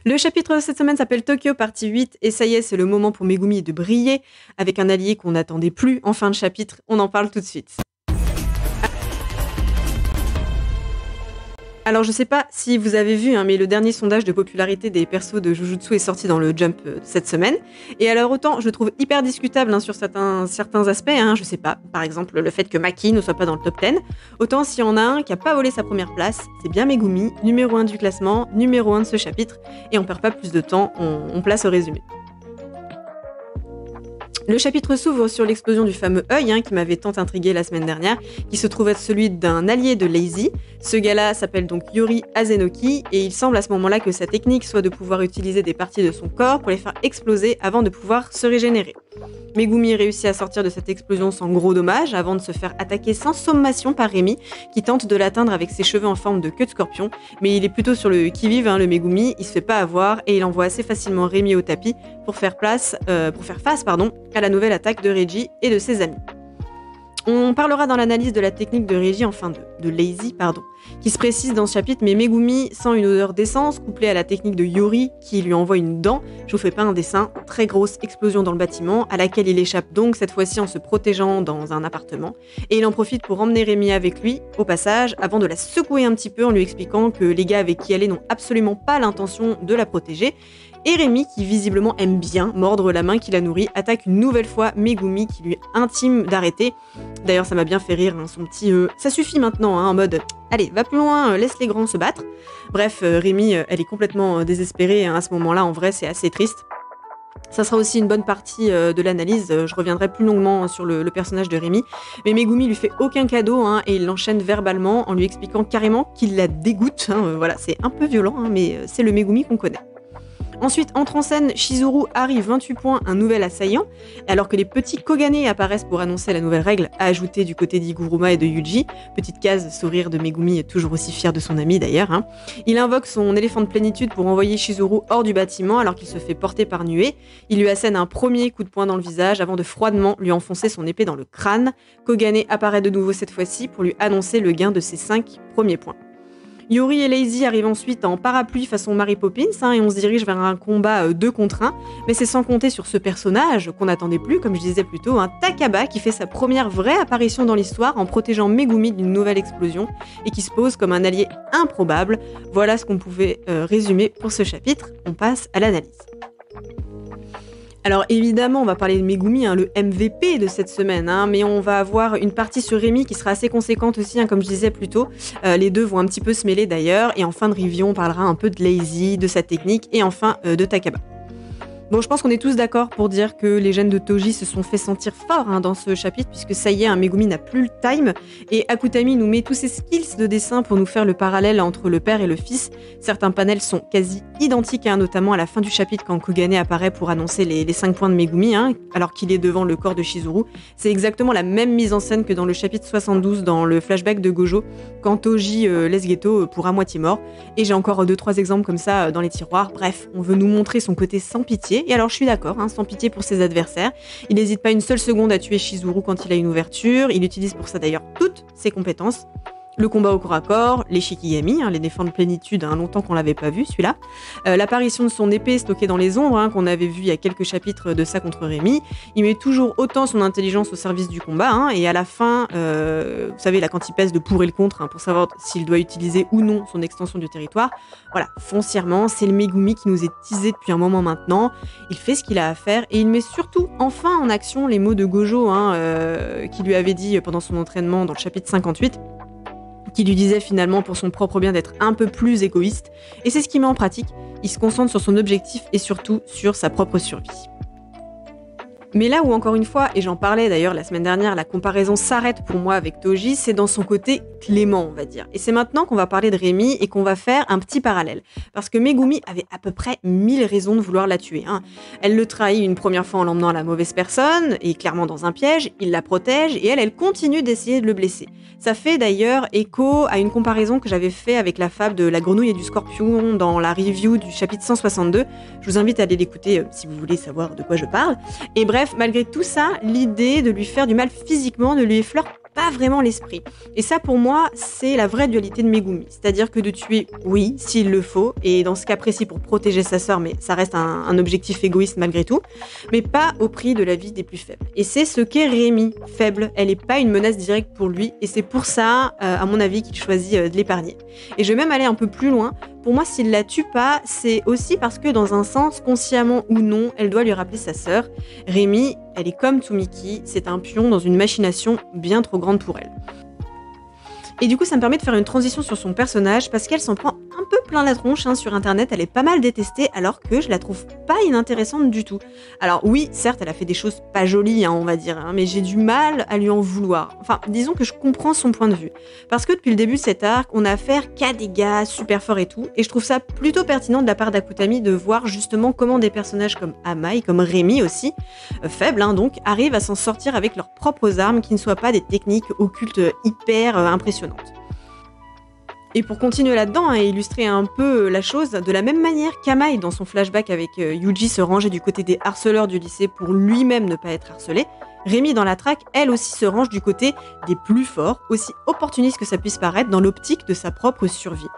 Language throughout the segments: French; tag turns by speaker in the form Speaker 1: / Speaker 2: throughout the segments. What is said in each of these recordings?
Speaker 1: Le chapitre de cette semaine s'appelle Tokyo partie 8 et ça y est, c'est le moment pour Megumi de briller avec un allié qu'on n'attendait plus en fin de chapitre. On en parle tout de suite. Alors je sais pas si vous avez vu, mais le dernier sondage de popularité des persos de Jujutsu est sorti dans le Jump cette semaine. Et alors autant je le trouve hyper discutable sur certains aspects, je sais pas, par exemple le fait que Maki ne soit pas dans le top 10, autant s'il y en a un qui a pas volé sa première place, c'est bien Megumi, numéro 1 du classement, numéro 1 de ce chapitre, et on perd pas plus de temps, on place au résumé. Le chapitre s'ouvre sur l'explosion du fameux œil qui m'avait tant intrigué la semaine dernière, qui se trouve être celui d'un allié de Lazy. Ce gars-là s'appelle donc Yori Azenoki et il semble à ce moment-là que sa technique soit de pouvoir utiliser des parties de son corps pour les faire exploser avant de pouvoir se régénérer. Megumi réussit à sortir de cette explosion sans gros dommages avant de se faire attaquer sans sommation par Rémi qui tente de l'atteindre avec ses cheveux en forme de queue de scorpion, mais il est plutôt sur le qui-vive, le Megumi, il se fait pas avoir et il envoie assez facilement Rémi au tapis pour faire face à la nouvelle attaque de Reiji et de ses amis. On parlera dans l'analyse de la technique de Reiji, de Lazy, qui se précise dans ce chapitre, mais Megumi sent une odeur d'essence couplée à la technique de Yori qui lui envoie une dent. Je vous fais pas un dessin, très grosse explosion dans le bâtiment, à laquelle il échappe donc cette fois-ci en se protégeant dans un appartement. Et il en profite pour emmener Rémi avec lui, au passage, avant de la secouer un petit peu en lui expliquant que les gars avec qui elle est n'ont absolument pas l'intention de la protéger. Et Rémi, qui visiblement aime bien mordre la main qui la nourrit, attaque une nouvelle fois Megumi qui lui intime d'arrêter. D'ailleurs, ça m'a bien fait rire, son petit ça suffit maintenant, en mode allez, va plus loin, laisse les grands se battre. Bref, Rémi, elle est complètement désespérée à ce moment-là, en vrai, c'est assez triste. Ça sera aussi une bonne partie de l'analyse, je reviendrai plus longuement sur le personnage de Rémi. Mais Megumi lui fait aucun cadeau et il l'enchaîne verbalement en lui expliquant carrément qu'il la dégoûte. Voilà, c'est un peu violent, mais c'est le Megumi qu'on connaît. Ensuite, entre en scène, Shizuru arrive 28 points, un nouvel assaillant, alors que les petits Kogane apparaissent pour annoncer la nouvelle règle à ajouter du côté d'Iguruma et de Yuji. Petite case, sourire de Megumi, toujours aussi fier de son ami d'ailleurs. Il invoque son éléphant de plénitude pour envoyer Shizuru hors du bâtiment alors qu'il se fait porter par nuée. Il lui assène un premier coup de poing dans le visage avant de froidement lui enfoncer son épée dans le crâne. Kogane apparaît de nouveau cette fois-ci pour lui annoncer le gain de ses 5 premiers points. Yori et Lazy arrivent ensuite en parapluie façon Mary Poppins et on se dirige vers un combat 2 contre 1, mais c'est sans compter sur ce personnage qu'on n'attendait plus, comme je disais plus tôt, Takaba qui fait sa première vraie apparition dans l'histoire en protégeant Megumi d'une nouvelle explosion et qui se pose comme un allié improbable. Voilà ce qu'on pouvait résumer pour ce chapitre, on passe à l'analyse. Alors évidemment, on va parler de Megumi, le MVP de cette semaine, mais on va avoir une partie sur Rémi qui sera assez conséquente aussi, comme je disais plus tôt. Les deux vont un petit peu se mêler d'ailleurs, et en fin de review, on parlera un peu de Lazy, de sa technique, et enfin de Takaba. Bon, je pense qu'on est tous d'accord pour dire que les gènes de Toji se sont fait sentir forts dans ce chapitre, puisque ça y est, Megumi n'a plus le time, et Akutami nous met tous ses skills de dessin pour nous faire le parallèle entre le père et le fils. Certains panels sont quasi identiques, notamment à la fin du chapitre quand Kogane apparaît pour annoncer les 5 points de Megumi, alors qu'il est devant le corps de Shizuru. C'est exactement la même mise en scène que dans le chapitre 72 dans le flashback de Gojo, quand Toji laisse Geto pour à moitié mort. Et j'ai encore 2-3 exemples comme ça dans les tiroirs. Bref, on veut nous montrer son côté sans pitié. Et alors je suis d'accord, sans pitié pour ses adversaires. Il n'hésite pas une seule seconde à tuer Shizuru quand il a une ouverture. Il utilise pour ça d'ailleurs toutes ses compétences. Le combat au corps à corps, les Shikigami, les défenses de plénitude, longtemps qu'on l'avait pas vu celui-là. L'apparition de son épée stockée dans les ombres, qu'on avait vu il y a quelques chapitres de ça contre Rémi. Il met toujours autant son intelligence au service du combat, et à la fin, vous savez, là quand il pèse le pour et le contre, pour savoir s'il doit utiliser ou non son extension du territoire, voilà, foncièrement, c'est le Megumi qui nous est teasé depuis un moment maintenant. Il fait ce qu'il a à faire, et il met surtout enfin en action les mots de Gojo, qui lui avait dit pendant son entraînement dans le chapitre 58, qui lui disait finalement pour son propre bien d'être un peu plus égoïste, et c'est ce qu'il met en pratique. Il se concentre sur son objectif et surtout sur sa propre survie. Mais là où, encore une fois, et j'en parlais d'ailleurs la semaine dernière, la comparaison s'arrête pour moi avec Toji, c'est dans son côté clément, on va dire. Et c'est maintenant qu'on va parler de Rémi et qu'on va faire un petit parallèle. Parce que Megumi avait à peu près 1000 raisons de vouloir la tuer. Elle le trahit une première fois en l'emmenant à la mauvaise personne, et clairement dans un piège, il la protège, et elle continue d'essayer de le blesser. Ça fait d'ailleurs écho à une comparaison que j'avais fait avec la fable de la grenouille et du scorpion dans la review du chapitre 162. Je vous invite à aller l'écouter si vous voulez savoir de quoi je parle. Et bref, Bref, malgré tout ça, l'idée de lui faire du mal physiquement ne lui effleure pas vraiment l'esprit. Et ça, pour moi, c'est la vraie dualité de Megumi. C'est-à-dire que de tuer, oui, s'il le faut, et dans ce cas précis pour protéger sa sœur, mais ça reste un objectif égoïste malgré tout, mais pas au prix de la vie des plus faibles. Et c'est ce qu'est Rémi, faible. Elle n'est pas une menace directe pour lui, et c'est pour ça, à mon avis, qu'il choisit de l'épargner. Et je vais même aller un peu plus loin. Pour moi, s'il la tue pas, c'est aussi parce que dans un sens, consciemment ou non, elle doit lui rappeler sa sœur. Rémi, elle est comme Tsumiki, c'est un pion dans une machination bien trop grande pour elle. Et du coup, ça me permet de faire une transition sur son personnage parce qu'elle s'en prend un peu plein la tronche sur internet, elle est pas mal détestée alors que je la trouve pas inintéressante du tout. Alors oui, certes, elle a fait des choses pas jolies, on va dire, mais j'ai du mal à lui en vouloir. Enfin, disons que je comprends son point de vue. Parce que depuis le début de cet arc, on a affaire qu'à des gars super forts et tout, et je trouve ça plutôt pertinent de la part d'Akutami de voir justement comment des personnages comme Amai, comme Rémi aussi, faibles donc, arrivent à s'en sortir avec leurs propres armes qui ne soient pas des techniques occultes hyper impressionnantes. Et pour continuer là-dedans et illustrer un peu la chose, de la même manière qu'Amai, dans son flashback avec Yuji, se rangeait du côté des harceleurs du lycée pour lui-même ne pas être harcelé, Rémi dans la traque, elle aussi se range du côté des plus forts, aussi opportuniste que ça puisse paraître, dans l'optique de sa propre survie.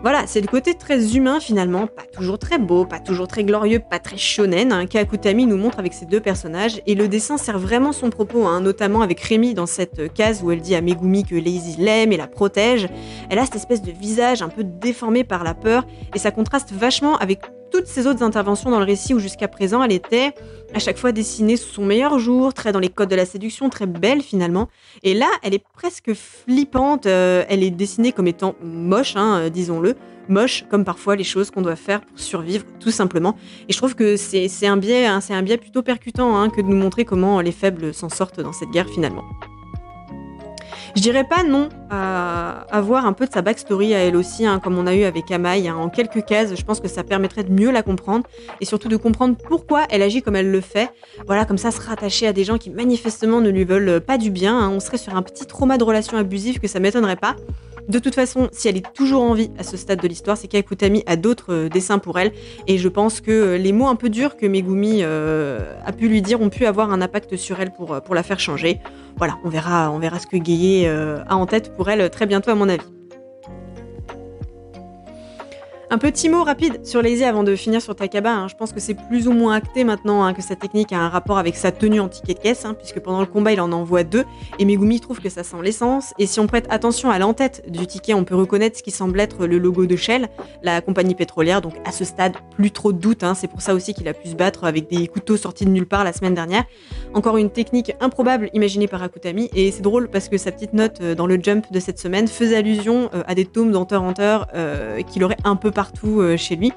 Speaker 1: Voilà, c'est le côté très humain finalement, pas toujours très beau, pas toujours très glorieux, pas très shonen, qu'Akutami nous montre avec ces deux personnages, et le dessin sert vraiment son propos, notamment avec Rémi dans cette case où elle dit à Megumi que Lazy l'aime et la protège. Elle a cette espèce de visage un peu déformé par la peur, et ça contraste vachement avec toutes ces autres interventions dans le récit où jusqu'à présent elle était à chaque fois dessinée sous son meilleur jour, très dans les codes de la séduction, très belle finalement. Et là, elle est presque flippante, elle est dessinée comme étant moche, disons-le, moche comme parfois les choses qu'on doit faire pour survivre tout simplement. Et je trouve que c'est un biais plutôt percutant que de nous montrer comment les faibles s'en sortent dans cette guerre finalement. Je dirais pas non à voir un peu de sa backstory à elle aussi, comme on a eu avec Amai, en quelques cases. Je pense que ça permettrait de mieux la comprendre et surtout de comprendre pourquoi elle agit comme elle le fait. Voilà, comme ça, se rattacher à des gens qui manifestement ne lui veulent pas du bien. On serait sur un petit trauma de relation abusive que ça m'étonnerait pas. De toute façon, si elle est toujours en vie à ce stade de l'histoire, c'est qu'Akutami a d'autres dessins pour elle. Et je pense que les mots un peu durs que Megumi a pu lui dire ont pu avoir un impact sur elle pour la faire changer. Voilà, on verra ce que Geye a en tête pour elle très bientôt à mon avis. Un petit mot rapide sur Lazy avant de finir sur Takaba. Je pense que c'est plus ou moins acté maintenant que sa technique a un rapport avec sa tenue en ticket de caisse, puisque pendant le combat il en envoie 2, et Megumi trouve que ça sent l'essence, et si on prête attention à l'en-tête du ticket, on peut reconnaître ce qui semble être le logo de Shell, la compagnie pétrolière, donc à ce stade, plus trop de doute, c'est pour ça aussi qu'il a pu se battre avec des couteaux sortis de nulle part la semaine dernière. Encore une technique improbable imaginée par Akutami, et c'est drôle parce que sa petite note dans le Jump de cette semaine faisait allusion à des tomes d'Hunter x Hunter qu'il aurait un peu partout chez lui,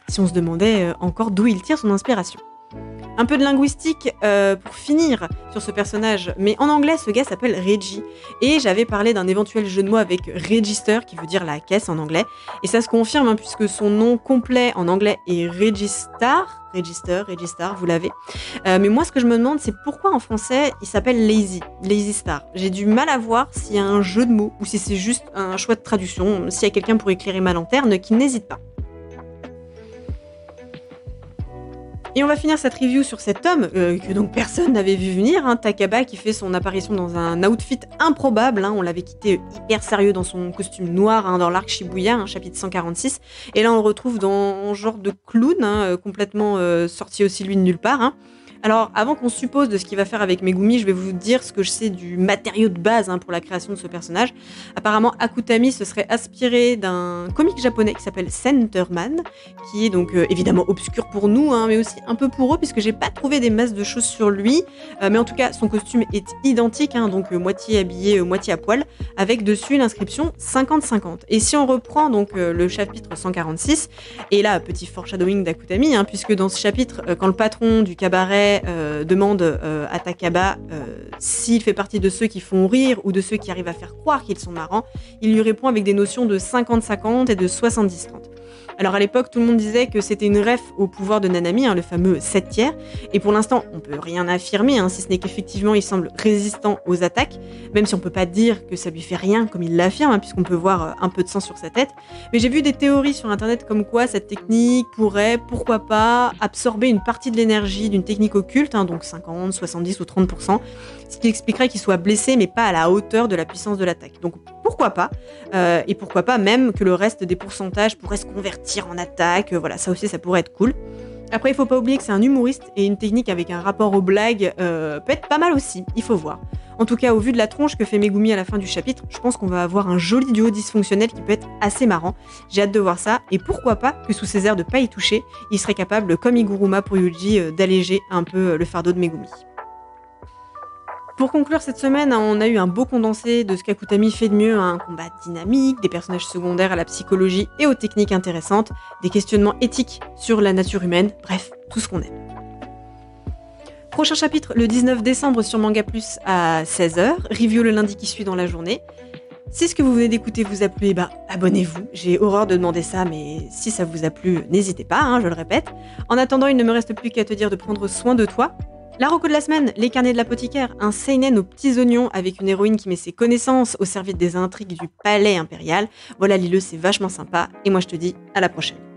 Speaker 1: si on se demandait encore d'où il tire son inspiration. Un peu de linguistique pour finir sur ce personnage, mais en anglais ce gars s'appelle Reggie, et j'avais parlé d'un éventuel jeu de mots avec Register qui veut dire la caisse en anglais, et ça se confirme puisque son nom complet en anglais est Register, vous l'avez. Mais moi ce que je me demande c'est pourquoi en français il s'appelle Lazy Star. J'ai du mal à voir s'il y a un jeu de mots ou si c'est juste un choix de traduction. S'il y a quelqu'un pour éclairer ma lanterne, qu'il n'hésite pas. Et on va finir cette review sur cet homme que donc personne n'avait vu venir, Takaba, qui fait son apparition dans un outfit improbable. On l'avait quitté hyper sérieux dans son costume noir dans l'arc Shibuya, chapitre 146. Et là on le retrouve dans un genre de clown, complètement sorti aussi lui de nulle part. Alors, avant qu'on suppose de ce qu'il va faire avec Megumi, je vais vous dire ce que je sais du matériau de base pour la création de ce personnage. Apparemment, Akutami se serait inspiré d'un comique japonais qui s'appelle Centerman, qui est donc évidemment obscur pour nous, mais aussi un peu pour eux, puisque j'ai pas trouvé des masses de choses sur lui. Mais en tout cas, son costume est identique, donc moitié habillé, moitié à poil, avec dessus l'inscription 50-50. Et si on reprend donc le chapitre 146, et là, petit foreshadowing d'Akutami, puisque dans ce chapitre, quand le patron du cabaret demande à Takaba s'il fait partie de ceux qui font rire ou de ceux qui arrivent à faire croire qu'ils sont marrants, il lui répond avec des notions de 50-50 et de 70-30. Alors à l'époque, tout le monde disait que c'était une ref au pouvoir de Nanami, le fameux 7 tiers, et pour l'instant, on peut rien affirmer, si ce n'est qu'effectivement il semble résistant aux attaques, même si on peut pas dire que ça lui fait rien comme il l'affirme, puisqu'on peut voir un peu de sang sur sa tête. Mais j'ai vu des théories sur internet comme quoi cette technique pourrait, pourquoi pas, absorber une partie de l'énergie d'une technique occulte, donc 50, 70 ou 30%, ce qui expliquerait qu'il soit blessé mais pas à la hauteur de la puissance de l'attaque. Donc pourquoi pas, et pourquoi pas même que le reste des pourcentages pourrait se convertir en attaque, voilà, ça aussi ça pourrait être cool. Après, il faut pas oublier que c'est un humoriste et une technique avec un rapport aux blagues peut être pas mal aussi, il faut voir. En tout cas, au vu de la tronche que fait Megumi à la fin du chapitre, je pense qu'on va avoir un joli duo dysfonctionnel qui peut être assez marrant. J'ai hâte de voir ça, et pourquoi pas que sous ses airs de pas y toucher, il serait capable, comme Iguruma pour Yuji, d'alléger un peu le fardeau de Megumi. Pour conclure cette semaine, on a eu un beau condensé de ce qu'Akutami fait de mieux, un combat dynamique, des personnages secondaires à la psychologie et aux techniques intéressantes, des questionnements éthiques sur la nature humaine, bref, tout ce qu'on aime. Prochain chapitre, le 19 décembre sur Manga Plus à 16h, review le lundi qui suit dans la journée. Si ce que vous venez d'écouter vous a plu, abonnez-vous. J'ai horreur de demander ça, mais si ça vous a plu, n'hésitez pas, je le répète. En attendant, il ne me reste plus qu'à te dire de prendre soin de toi. La reco de la semaine, les carnets de l'apothicaire, un seinen aux petits oignons avec une héroïne qui met ses connaissances au service des intrigues du palais impérial. Voilà, lis-le, c'est vachement sympa. Et moi je te dis à la prochaine.